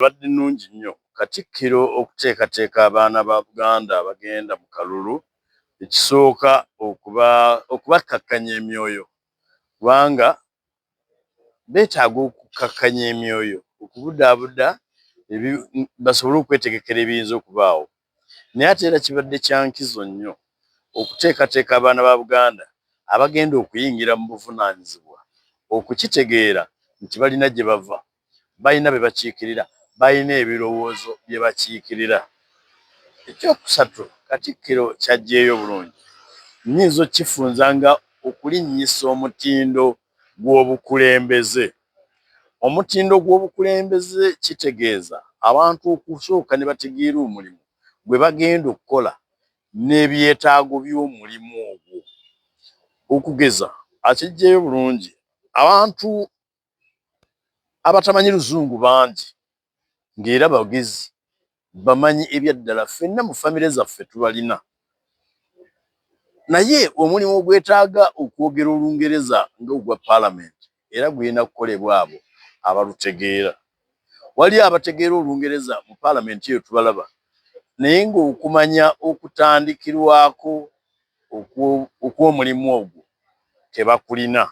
Badde nnungi nnyo Katikkiro okuteekateeka abaana ba Buganda abagenda mu kalulu. Ekisooka okubakkakkanya emyoyo, kubanga beetaaga okukkakkanya emyoyo okubudaabuda basobole okwetegekera ebiyinza okubaawo. Naye ate era kibadde kya nkizo nnyo okuteekateeka abaana ba Buganda abagenda okuyingira mu buvunaanyizibwa okukitegeera nti balina gye bava, balina be bakiikirira, balina ebirowoozo bye bakiikirira. Ekyokusatu Katikkiro ky'aggyeeyo bulungi, nnyinza okkifunza nga okulinnyisa omutindo gw'obukulembeze. Omutindo gw'obukulembeze kitegeeza abantu okusooka ne bategeera omulimu gwe bagenda okukola n'ebyetaago by'omulimu ogwo. Okugeza akiggyeeyo bulungi, abantu abatamanyi Luzungu bangi ng'era bagezi bamanyi ebyaddala, ffenna mu famire zaffe tubalina. Naye omulimu ogwetaaga okwogera Olungereza ng'ogwa Paalamenti era gulina kukolebwa abo abalutegeera. Waliyo abategeera Olungereza mu Paalamenti eyo tubalaba, naye ng'okumanya okutandikirwako okw'omulimu ogwo tebakulina,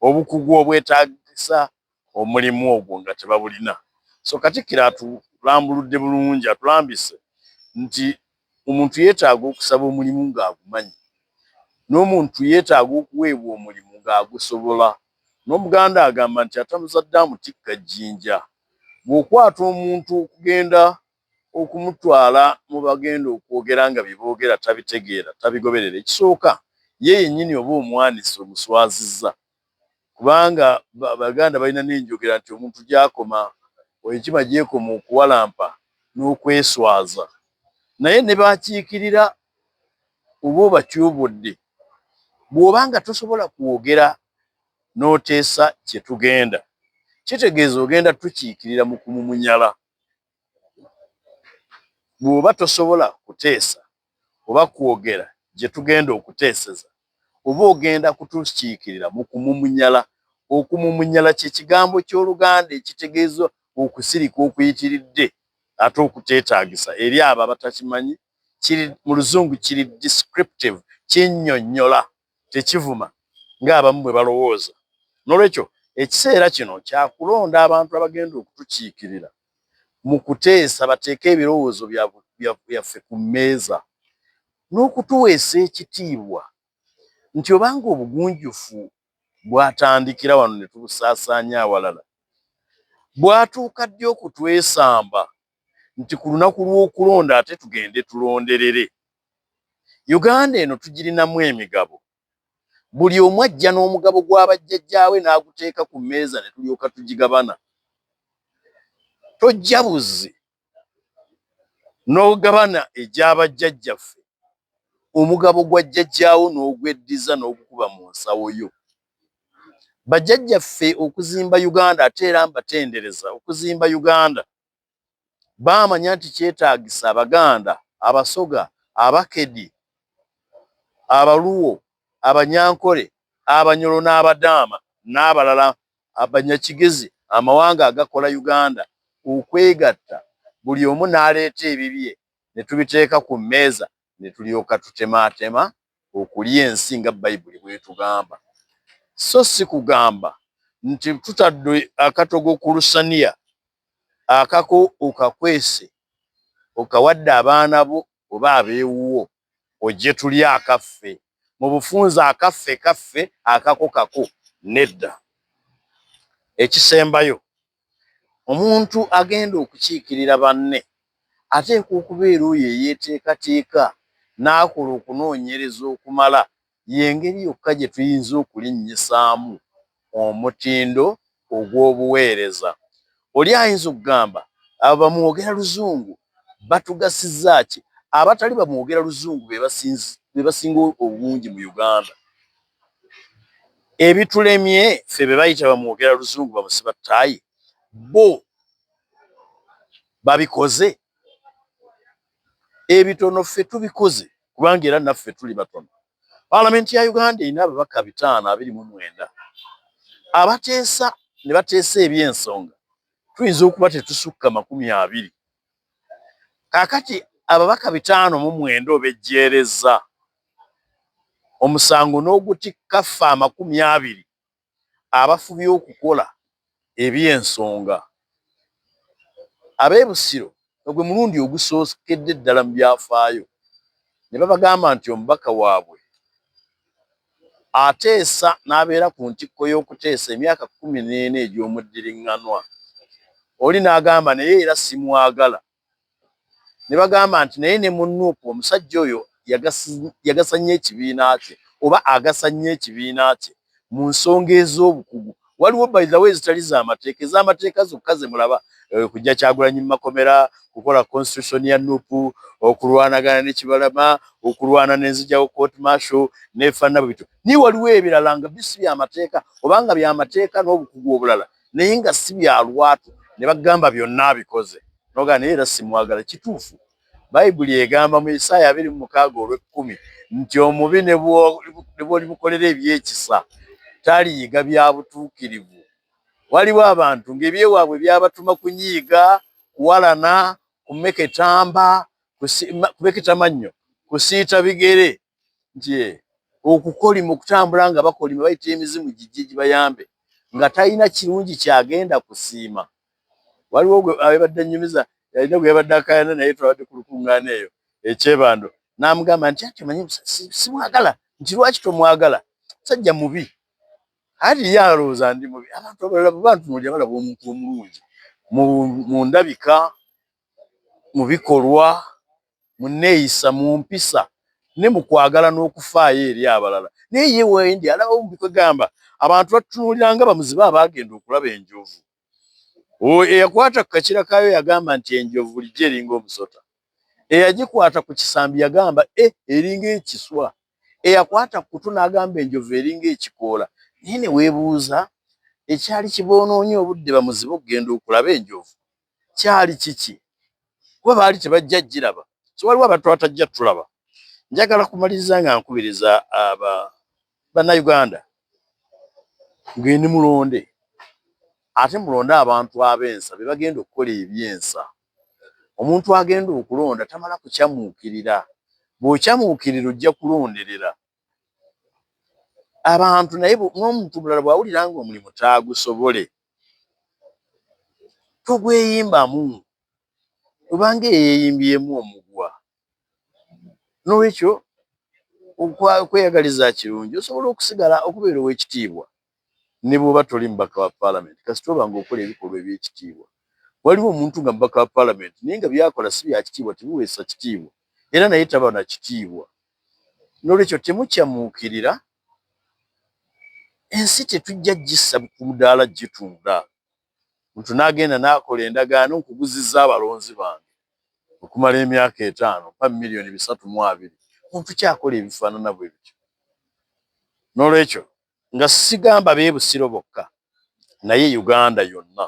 obukugu obwetaagisa omulimu ogwo nga tebabulina. So Katikkiro atulambuludde bulungi, atulambise nti omuntu yeetaaga okusaba omulimu ng'agumanyi, n'omuntu yeetaaga okuweebwa omulimu ng'agusobola. N'Omuganda agamba nti atamuzadde amutikka jjinja. Bw'okwata omuntu okugenda okumutwala mu bagenda okwogera nga bye boogera tabitegeera, tabigoberera, ekisooka ye yennyini oba omwanise, omuswazizza. Kubanga Abaganda balina n'enjogera nti omuntu gy'akoma, enkima gy'ekoma okuwalampa n'okweswaza. Naye ne bakiikirira oba obatyobodde, bw'obanga tosobola kwogera n'oteesa kye tugenda, kitegeeza ogenda tukiikirira mu kumumunyala. Bw'oba tosobola kuteesa oba kwogera gye tugenda okuteeseza, oba ogenda kutukiikirira mu kumumunyala. Okumumunyala kye kigambo ky'Oluganda ekitegeeza okusirika okuyitiridde ate okuteetaagisa. Eri abo abatakimanyi, mu Luzungu kiri descriptive, kinnyonnyola, tekivuma ng'abamu bwe balowooza. Noolwekyo ekiseera kino kya kulonda abantu abagenda okutukiikirira mu kuteesa, bateeke ebirowoozo byaffe ku mmeeza, n'okutuweesa ekitiibwa nti obanga obugunjufu bwatandikira wano ne tubusaasaanya awalala, bwatuuka ddi okutwesamba nti ku lunaku lw'okulonda ate tugende tulonderere. Uganda eno tugirinamu emigabo. Buli omu ajja n'omugabo gwa bajjajjaawe n'aguteeka ku mmeeza ne tulyoka tugigabana. Tojja buzzi n'ogabana egy'abajjajjaffe, omugabo gwa jjajjaawo n'ogweddiza n'ogukuba mu nsawo yo. Bajjajjaffe okuzimba Uganda, ate era mbatendereza, okuzimba Uganda baamanya nti kyetaagisa Abaganda, Abasoga, Abakedi, Abaluwo, Abanyankole, Abanyolo n'Abadaama n'abalala, Abanyakigezi, amawanga agakola Uganda, okwegatta, buli omu n'aleeta ebibye ne tubiteeka ku mmeeza ne tulyoka tutemaatema okulya ensi nga Bayibuli bw'etugamba. So si kugamba nti tutadde akatogo ku lusaniya, akako okakwese okawadde abaana bo oba abeewuwo, ojje tulye akaffe. Mu bufunze akaffe kaffe, akako kako, nedda. Ekisembayo, omuntu agenda okukiikirira banne ateekwa okubeera oyo eyeeteekateeka n'akola okunoonyereza okumala. Y'engeri yokka gye tuyinza okulinnyisaamu omutindo ogw'obuweereza. Oli ayinza okugamba abo bamwogera Luzungu batugasizza ki? Abatali bamwogera Luzungu be basinga obungi mu Uganda. Ebitulemye ffe be bayita bamwogera Luzungu bamusiba ttaayi, bo babikoze? Ebitono ffe tubikoze, kubanga era naffe tuli batono. Paalamenti ya Uganda erina ababaka 529 abateesa ne bateesa eby'ensonga tuyinza okuba tetusukka 20. Kaakati ababaka 509 obejjeereza omusango n'ogutikka ffa 20 abafubye okukola eby'ensonga. Ab'e Busiro ogwe mulundi ogusookedde ddala mu byafaayo ne babagamba nti omubaka waabwe ateesa n'abeera ku ntikko y'okuteesa emyaka 14 egy'omuddiriŋŋanwa. Oli n'agamba naye era simwagala. Ne bagamba nti naye ne munnuupu omusajja oyo yagasa nnyo ekibiina kye oba agasa nnyo ekibiina kye mu nsonga ez'obukugu. Waliwo by the way ezitali z'amateeka, ez'amateeka zokka ze mulaba kujja Kyagulanyi mu makomera, kukola constitution ya Nuupu, okulwanagana ne Kibalama, okulwana n'enzijjawo court martial n'efanna bwitu. Ni waliwo ebirala nga bisi by'amateeka obanga by'amateeka n'obukugu obulala naye nga si bya lwatu ne bagamba byonna abikoze. Noga naye era simwagala. Kituufu Bayibuli egamba mu Isaaya 26:10 nti omubi ne bw'oli bukolera ebyekisa taliyiga bya butuukirivu. Waliwo abantu ng'ebyewaabwe byabatuma kunyiiga, kuwalana, kumeketamba, kumeketa mannyo, kusiita bigere, nti okukolima okutambula nga bakolima bayita emizimu gijje gibayambe nga talina kirungi kyagenda kusiima. Waliwo abadde annyumiza yalina gwe yabadde akaayana naye twabadde ku lukuŋŋaana eyo ekyebando n'amugamba nti ati omanyi simwagala. Nti lwaki tomwagala? Musajja mubi. Ati yalowooza ndi mubi. Abantu abalala bwe bantunuulira balaba omuntu omulungi mu ndabika, mu bikolwa, mu nneeyisa, mu mpisa ne mu kwagala n'okufaayo eri abalala. Naye ye wendi alaba mu bikwegamba abantu batunuulira nga bamuzibe abaagenda okulaba enjovu. Eyakwata ku kakira kaayo yagamba nti enjovu lijja eringa omusota. Eyagikwata ku kisambi yagamba eringa ekiswa. Eyakwata ku kutu n'agamba enjovu eringa ekikoola. Naye ne weebuuza ekyali kiboonoonye obudde bamuzibe okugenda okulaba enjovu kyali kiki? Kuba baali tebajja giraba. So waliwo abantu abatajja tulaba. Njagala kumaliriza nga nkubiriza bannayuganda ng'eni mulonde. Ate mulonde abantu ab'ensa be bagenda okukola ebyensa. Omuntu agenda okulonda tamala kukyamuukirira. Bw'okyamuukirira ojja kulonderera abantu. Naye n'omuntu mulala bw'awulira nga omulimu taagusobole togweyimbamu obanga eyeeyimbyemu omugwa. N'olwekyo okweyagaliza kirungi osobola okusigala okubeera ow'ekitiibwa ne bw'oba toli mubaka wa paalamenti kasita oba ng'okola ebikolwa eby'ekitiibwa. Waliwo omuntu nga mubaka wa paalamenti naye nga byakola si bya kitiibwa, tebiweesa kitiibwa era naye taba na kitiibwa. N'olwekyo temukyamuukirira. Ensi tetujja gissa ku mudaala gitunda. Omuntu n'agenda n'akola endagaano nkuguzizza abalonzi bange okumala emyaka 5 mpa $320,000. Omuntu kyakola ebifaanana bwe bityo. N'olwekyo nga sigamba b'e Busiro bokka naye Uganda yonna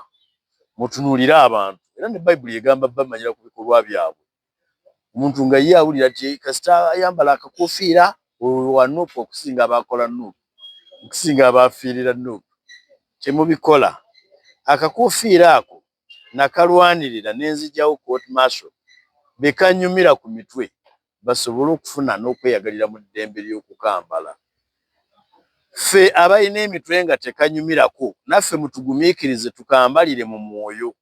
mutunuulire abantu era ne Bayibuli egamba bamanyira ku bikolwa byabwe. Omuntu nga ye awulira nti kasita ayambala akakofiira wa Nuupu okusinga abakola Nuupu, okusinga abafiirira Nuupu, temubikola. Akakofiira ako nakalwanirira n'enzijjawo court martial bekanyumira ku mitwe basobole okufuna n'okweyagalira mu ddembe ly'okukambala. Ffe abalina emitwe nga tekanyumirako naffe mutugumiikirize tukambalire mu mwoyo.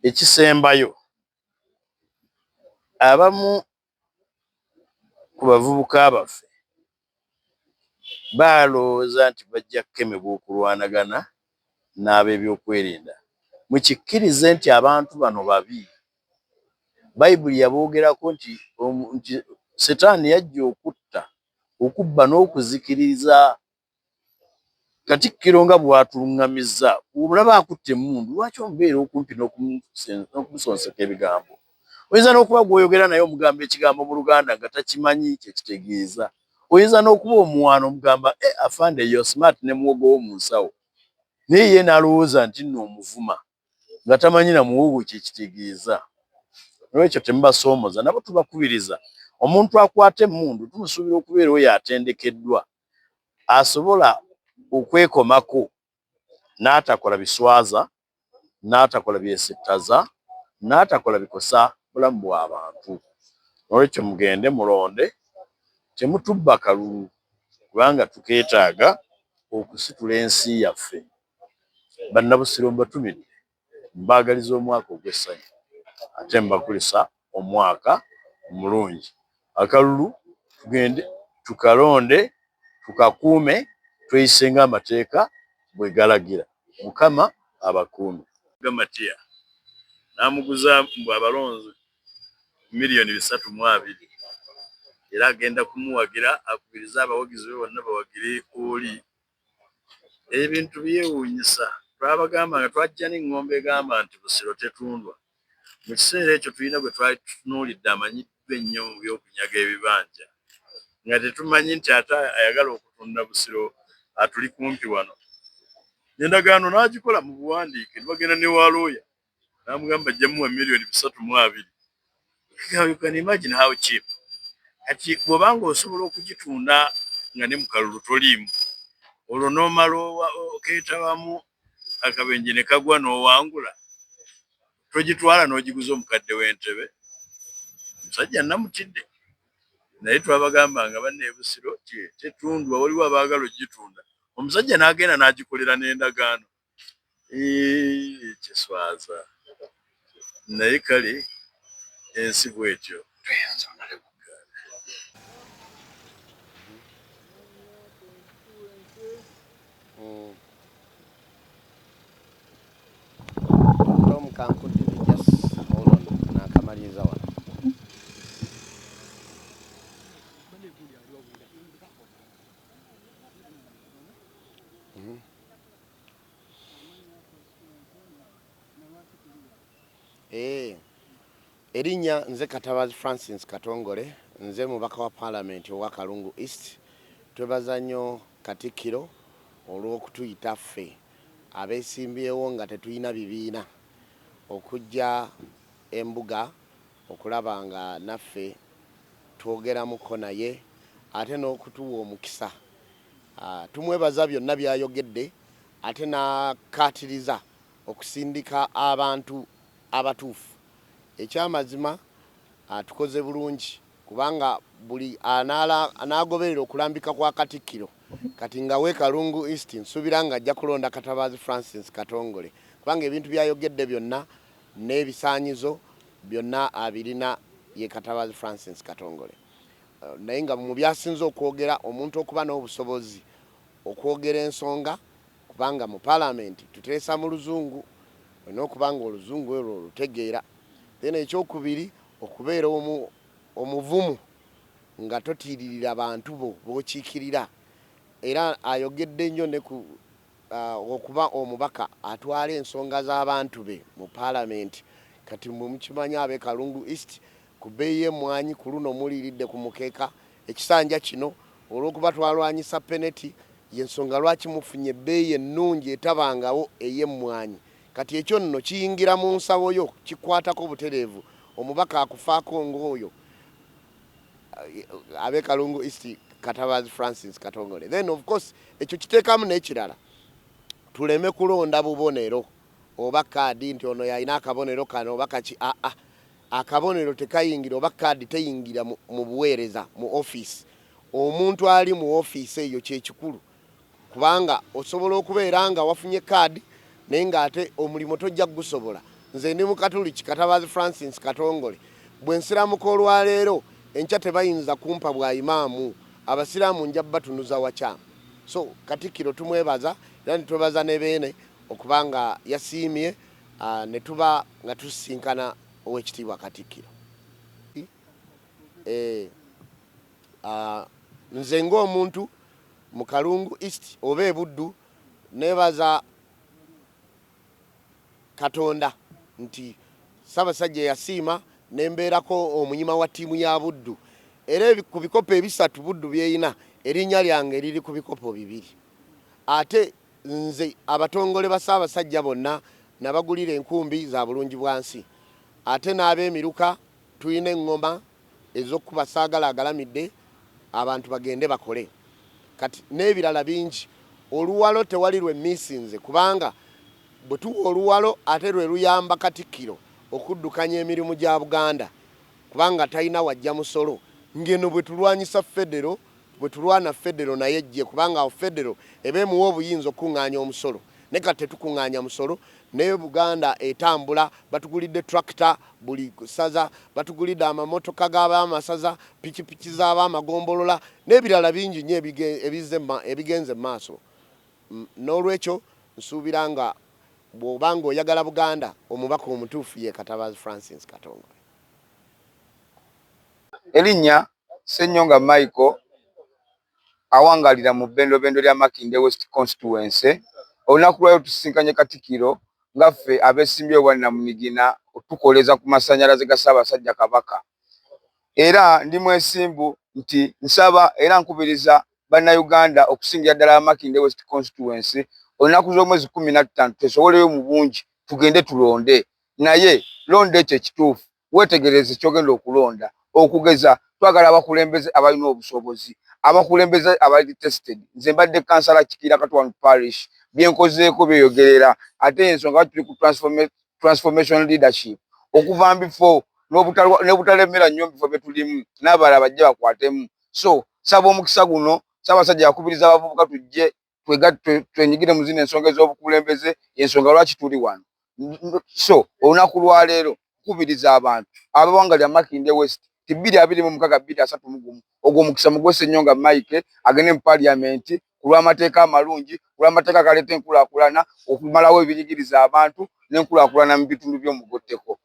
Ekisembayo abamu ku bavubuka baffe balowooza nti bajja kukemebwa okulwanagana n'ab'ebyokwerinda. Mukikkirize nti abantu bano babi. Bayibuli yaboogerako nti Setaani yajja okutta, okubba n'okuzikiriza. Katikkiro nga bw'atuluŋŋamizza olaba akutte emmundu lwaki omubeera okumpi n'okumusonseka ebigambo? Oyinza n'okuba gw'oyogera naye omugamba ekigambo mu Luganda nga takimanyi kye kitegeeza. Oyinza n'okuba omuwaana omugamba afande yo smart ne muwogo w'omu nsawo naye ye n'alowooza nti nno omuvuma nga tamanyi na muwogo kye kitegeeza. Olwekyo temubasoomoza nabo tubakubiriza. Omuntu akwata emmundu tumusuubira okubeera oyo atendekeddwa asobola okwekomako n'atakola biswaza, n'atakola byesittaza, n'atakola bikosa bulamu bw'abantu. Olwekyo mugende mulonde, temutubba kalulu kubanga tukeetaaga okusitula ensi yaffe. Bannabusiro mbatumidde, mbaagaliza omwaka ogw'essanyu ate mbakulisa omwaka omulungi. Akalulu tugende tukalonde, tukakuume, tweyise ng'amateeka bwe galagira. Mukama abakuume. Gamatiya n'amuguza mbu abalonzi 320,000 era agenda kumuwagira akubiriza abawagizi be bonna bawagire oli. Ebintu byewuunyisa. Twabagamba nga twajja n'eŋŋombe egamba nti Busiro tetundwa. Mu kiseera ekyo tulina gwe twali tutunuulidde amanyiddwa ennyo mu by'okunyaga ebibanja, nga tetumanyi nti ate ayagala okutunda Busiro atuli kumpi wano. Endagaano n'agikola mu buwandiike, bagenda ne wa looya n'amugamba ajja muwa 320,000. You can imagine how cheap. Kati bw'obanga osobola okugitunda nga ne mu kalulu toliimu, olwo n'omala okeetabamu akabenje ne kagwa n'owangula, togitwala n'ogiguza omukadde w'entebe. Omusajja namutidde, naye twabagamba nga banne Busiro tetundwa, waliwo abaagala ogitunda. Omusajja n'agenda n'agikolera n'endagaano. Kiswaza. Naye kale ensi bw'etyo. Erinnya nze Katabazi Francis Katongole, nze mubaka wa Parliament owa Kalungu East. Twebaza nnyo Katikkiro olw'okutuyita ffe abeesimbyewo nga tetuyina bibiina okujja embuga okulaba nga naffe twogeramuko naye ate n'okutuwa omukisa. Tumwebaza byonna byayogedde ate n'akkaatiriza okusindika abantu abatuufu. Ekyamazima tukoze bulungi kubanga buli anaagoberera okulambika kwa Katikkiro kati nga we Kalungu East nsuubira nga ajja kulonda Katabazi Francis Katongole kubanga ebintu byayogedde byonna n'ebisaanyizo byonna abirina ye Katabazi Francis Katongole. Naye nga mu byasinze okwogera omuntu okuba n'obusobozi okwogera ensonga kubanga mu Parliament tuteesa mu Luzungu n'okubanga Oluzungu olwo olutegeera. Then ekyokubiri okubeera omuvumu nga totiiririra abantu bo b'okiikirira era ayogedde nnyo ne ku okuba omubaka atwala ensonga z'abantu be mu Parliament. Kati mukimanyi ab'e Kalungu East ku bbeeyi y'emmwanyi ku luno muliiridde ku mukeeka ekisanja kino olw'okuba twalwanyisa peneti y'ensonga lwaki mufunye ebbeeyi ennungi etabangawo ey'emmwanyi. Kati ekyo nno kiyingira mu nsawo yo kikwatako butereevu omubaka akufaako ng'oyo ab'e Kalungu East Katabazi Francis Katongole. Then of course ekyo kiteekamu n'ekirala tuleme kulonda bubonero oba kaadi nti ono yalina akabonero kano oba kaki. Akabonero tekayingira oba kaadi teyingira mu buweereza mu office. Omuntu ali mu office eyo kyekikulu kubanga osobola okubeera nga wafunye kaadi naye ng'ate omulimo tojja gusobola. Nze ndi Mukatuliki Katabazi Francis Katongole bwe nsiramuka olwaleero enkya tebayinza kumpa bwa imaamu abasiraamu nja batunuza wakya. So Katikkiro tumwebaza era nitwebaza ne beene okubanga yasiimye ne tuba nga tusisinkana ow'ekitiibwa Katikkiro. Nze ng'omuntu mu Kalungu East oba e Buddu neebaza Katonda nti Ssaabasajja yasiima nembeerako omunyima wa ttiimu ya Buddu era ku bikopo ebisatu Buddu byeyina erinnya lyange liri ku bikopo 2. Ate nze abatongole ba Ssaabasajja bonna nabagulira enkumbi za bulungi bwansi. Ate n'ab'emiruka tulina eŋŋoma ez'okkuba saagala agalamidde abantu bagende bakole. Kati n'ebirala bingi oluwalo tewali lwe misinze kubanga bwe tuwa oluwalo ate lwe luyamba Katikkiro okuddukanya emirimu gya Buganda kubanga talina wajja musolo ngeno bwe tulwanyisa federo bwe tulwana federo naye ejje kubanga federo ebeemuwa obuyinza okuŋŋaanya omusolo ne kati tetukuŋŋaanya musolo naye Buganda etambula batugulidde tractor buli saza batugulidde amamotoka g'abaamasaza pikipiki z'abaamagombolola n'ebirala bingi nnyo ebigenze mu maaso n'olwekyo nsuubira nga bw'obanga oyagala Buganda omubaka omutuufu ye Katabazi Francis Katongole. Erinnya Ssenyonga Michael awangalira mu bbendobendo lya Makindye West Constituency. Olunaku lwayo tusinkanye Katikkiro ngaffe abeesimbye obwannamunigina tukoleza ku masannyalaze ga Ssaabasajja Kabaka. Era ndi mwesimbu nti nsaba era nkubiriza bannayuganda okusingira ddala Makindye West Constituency olunaku z'omwezi 15 twesoboleyo mu bungi tugende tulonde. Naye londa ekyo ekituufu weetegereze ky'ogenda okulonda. Okugeza twagala abakulembeze abalina obusobozi, abakulembeze abali tested. Nze mbadde kansala Kikira Katwanu Parish, byenkozeeko byeyogerera ate ensonga tuli ku transformation leadership okuva before n'obutalemera nnyo bifo bye tulimu n'abalala bajje bakwatemu. So saba omukisa guno Ssaabasajja yakubiriza abavubuka tujje twenyigire mu zino ensonga ez'obukulembeze ensonga lwaki tuli wano. So olunaku lwa leero nkubiriza abantu ab'eggwanga lya Makindye West 2026 ogwo omukisa mugwe Ssenyonga Mike agende mu parliament ku lw'amateeka amalungi ku lw'amateeka agaleeta enkulaakulana okumalawo ebiyigiriza abantu n'enkulaakulana mu bitundu by'omugotteko.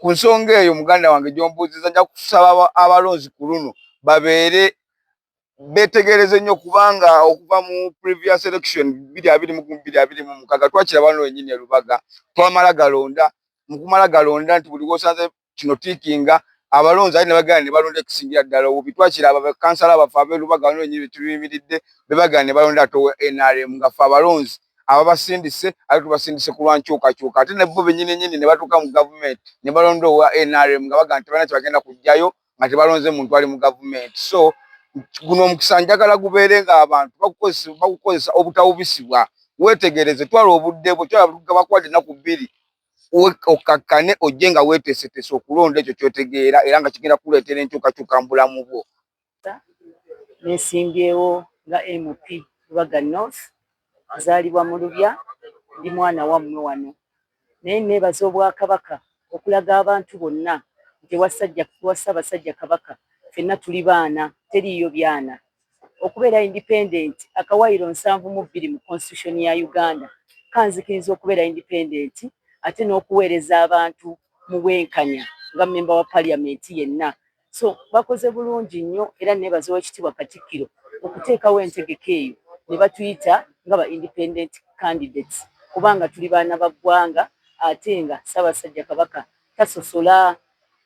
Ku nsonga eyo muganda wange gy'ombuuziza nja kusaba abalonzi ku luno babeere beetegereze nnyo kubanga okuva mu previous election 2026 twakiraba lwennyini e Lubaga twamala galonda mu kumala galonda nti buli wosanze kino tiikinga abalonzi ali ne bagana ne balonda ekisingira ddala obubi. Twakiraba bakansala baffe ab'e Lubaga lwennyini tubiyimiridde be bagana ne balonda ate NRM nga ffe abalonzi ababasindise ate tubasindise ku lwankyukakyuka ate ne bo bennyini ne batuuka mu gavumenti ne balonda owa NRM nga bagana tebalina kye bagenda kujjayo nga tebalonze muntu ali mu gavumenti. So guno omukisa njagala gubeere ng'abantu bagukozesa obutawubisibwa. Weetegereze twala obudde bwe twala bakwate ennaku 2 okakkane ojje nga weeteeseteese okulonda ekyo ky'otegeera era nga kigenda kuleetera enkyukakyuka mu bulamu bwo. Neesimbyewo nga MP Lubaga North, nzaalibwa mu Lubya, ndi mwana wammwe wano. Naye neebaza Obwakabaka okulaga abantu bonna nti ewa Ssaabasajja Kabaka ffenna tuli baana, teriiyo byana. Okubeera independent akawaayiro 72 mu constitution ya Uganda kanzikiriza okubeera independent ate n'okuweereza abantu mu bwenkanya nga memba wa parliament yenna. So bakoze bulungi nnyo era neebaza Oweekitiibwa Katikkiro okuteekawo entegeka eyo ne batuyita nga ba independent candidates kubanga tuli baana ba ggwanga ate nga Ssaabasajja Kabaka tasosola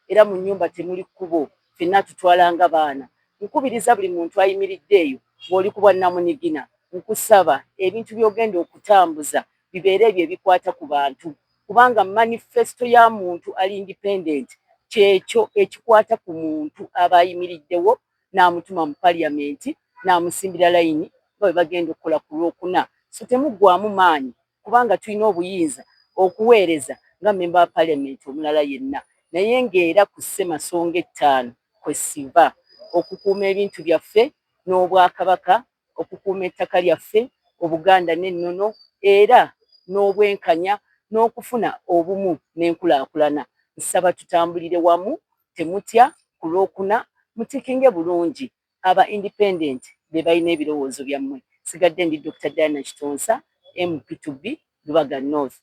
era mu nnyumba temuli kkubo ffenna tutwalanga baana. Nkubiriza buli muntu ayimiridde eyo bw'oli ku bwannamunigina nkusaba ebintu by'ogenda okutambuza bibeere ebyo ebikwata ku bantu kubanga manifesto ya muntu ali independent kyekyo ekikwata ku muntu aba ayimiriddewo n'amutuma mu parliament n'amusimbira layini nga bwe bagenda okukola ku Lwokuna. So temuggwaamu maanyi kubanga tulina obuyinza okuweereza nga memba wa parliament omulala yenna naye ng'era ku Ssemasonga 5 kwe siva okukuuma ebintu byaffe n'Obwakabaka, okukuuma ettaka lyaffe, Obuganda n'ennono era n'obwenkanya n'okufuna obumu n'enkulaakulana. Nsaba tutambulire wamu, temutya ku Lwokuna, mutikinge bulungi aba independent be balina ebirowoozo byammwe. Sigadde ndi Dr. Diana Kitonsa, MP2B Lubaga North.